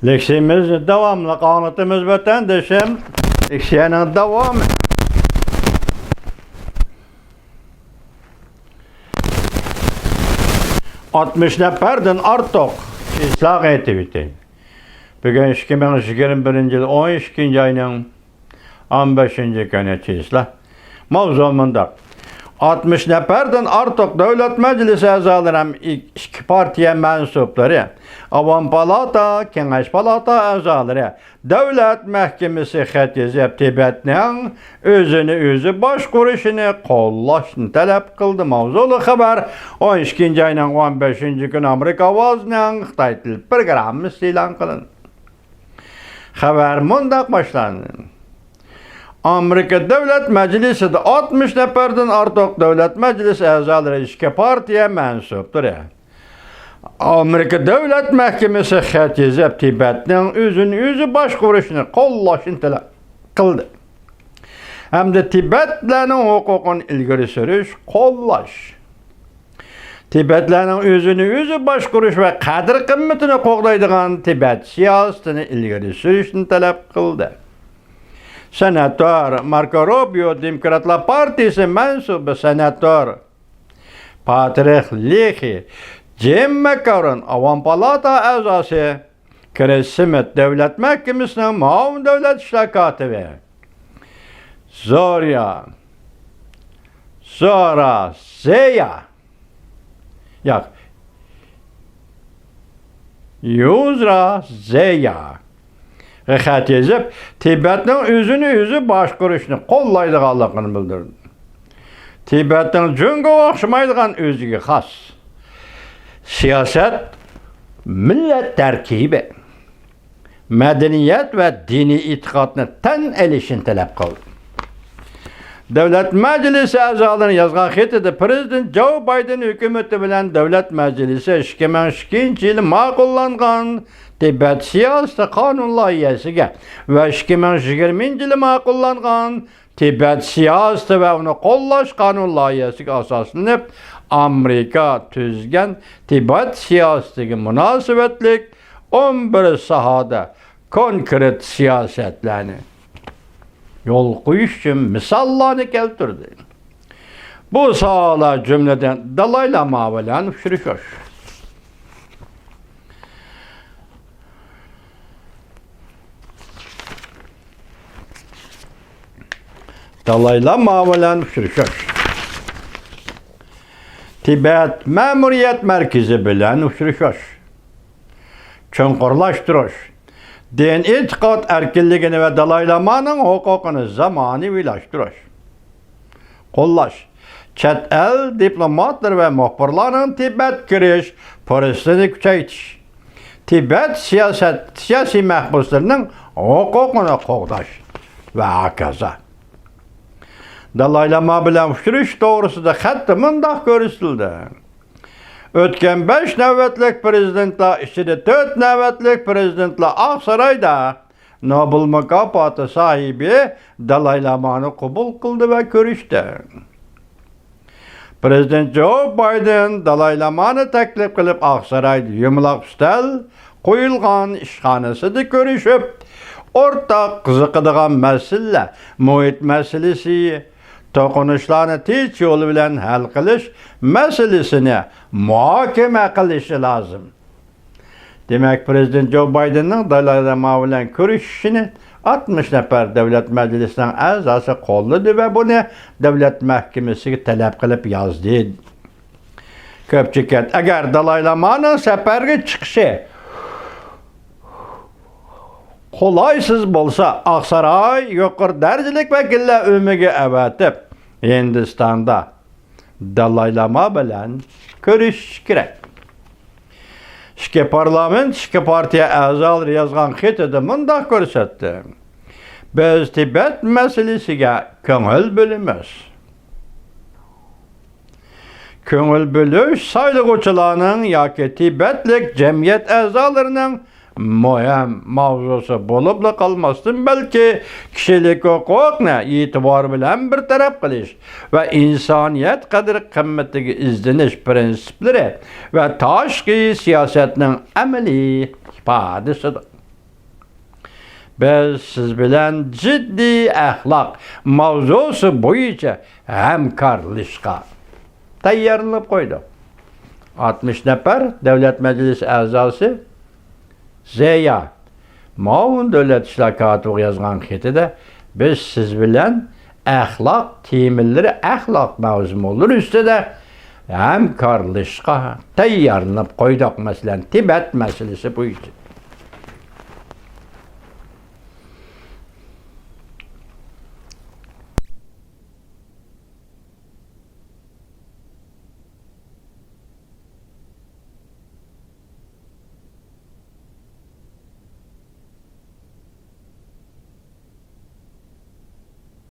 Leksimiz devamlı kanıtımız vatandaşım. Leksiyanın devamı. Altmış neferden artık ıslah etti. Bugün 2021 yıl 12. ayının 15. günü ıslah. Mavzumunda 60 neferden artık Devlet Meclisi azaları iki partiye mensupları, Avam Palata, Kengeş Palata azaları, Devlet Mahkemesi xat yazıp Tibet'nin özünü başkuruşunu qollashni talep kıldı. Mavzulu haber 12. ayının 15. günü Amerika vazının Xitay til programı ilan kılındı. Haber mundaq başlandı. Amerika Devlet Meclisi'de 60 neferden artık Devlet Meclisi azaları iki partiye mensuptur. Amerika Devlet Mahkemesi xat yazıp Tibet'nin özünü başkuruşunu qollashni talep kıldı. Hem de Tibetlilerin hukukunu ilgiri sürüş, qollash. Tibetlilerin özünü başkuruş ve kadir kıymetini qoğdaydıgan Tibet siyasetini ilgiri sürüşünü talep kıldı. Senatör Marco Rubio Demokratlar Partisi mensubu senatör Patrick Leahy, Jim McCarran Avam Palata azası Chris Smith Devlet Mahkemesi'nin muavin devlet işler katibi Zora Zeya Yuzra Zeya xat yazıp Tibet'nin özünü başkuruşunu qollaydığanlığını bildirdi. Tibet'nin cüngü oxşamaydıgan özüge xas siyaset, millet terkibi, medeniyet ve dini itikadını ten elişini talep kıldı. Devlet Meclisi azalarını yazgan xetide Prezident Joe Biden hükümeti bilen Devlet Meclisi 2002 yılı maqullangan Tibet siyaseti kanun layihasiga ve 2020 yılı maqullangan Tibet siyaseti ve onu qollash kanun layihasiga asoslanib Amerika tüzgen Tibet siyasetiga münasebetlik 11 sahada konkret siyasetlerini yol koyuş için misallarını keltirdi. Bu sahalar cümleden Dalai Lama bilen uçuşuyor. Dalai Lama bilen uçuşuyor. Tibet Memuriyet Merkezi bilen uçuşuyor. Çukurlaştırıyor. Din itikad erkinliğini ve Dalai Lama'nın hukukunu zamanıvilaştırıyor. Qollash. Chet el diplomatlar ve muhbirlerin Tibet giriş polisini küçeytiş. Tibet siyasi mahbuslarının hukukunu qoğdaş ve hakaza. Dalai Lama bilen uçuruş doğrusu da hatta mındaq görüşüldü. Ötken 5 nöbetlik prezidentler, işte 4 nöbetlik prezidentler Aksaray'da Nobel mükafatı sahibi Dalai Lama'nı kabul kıldı ve görüştü. Prezident Joe Biden Dalai Lama'nı teklif kılıp Aksaray'da yumulaq üstel koyulgan işhanasıda görüşüp ortak kızıqıdığan mesele, muhit meselesi, toqunuşlarını tez yolu bilen hal qilish meselesini muhokama qilishi lazım. Demek Prezident Joe Biden'ın Dalai Lama bilen görüşüşünü 60 nefer Devlet Meclisi'nin azası qolladı ve bunu Devlet Mahkemesi'ne talep kılıp yazdı. Köpçüket, eğer Dalai Lama'nın seferge çıkışı qolaysız bolsa Aksaray yuqori derecelik vekiller ömüge evetip Hindistan'da Dalai Lama bilen görüş gerek. İki parlament, iki partiye azalar yazgan xetide mındaq görsetdi. Biz Tibet meselesiga köngül bölümüz. Köngül bölüş saylıqçılarının yoki Tibetlik cemiyet azalarının mühim mavzusu bolup kalmasın, belki kişilik hukukuna itibar bilen bir taraf qilish ve insaniyet kadri kımmetiga izlenish prinsipleri ve tashqi siyasetinin amaliy ifadesidir. biz siz bilen ciddi ahlak mavzusu boyunca hamkorlashga tayyorlanib qo'ydik. 60 nafar Davlat Meclisi a'zosi Zeya Maun Devlet İşler Katibi yazgan xetida biz siz bilen ahlak teminleri ahlak mavzuları üstüde hamkorlashga tayyorlanib qo'ydik. Masalan, Tibet meselesi bu için.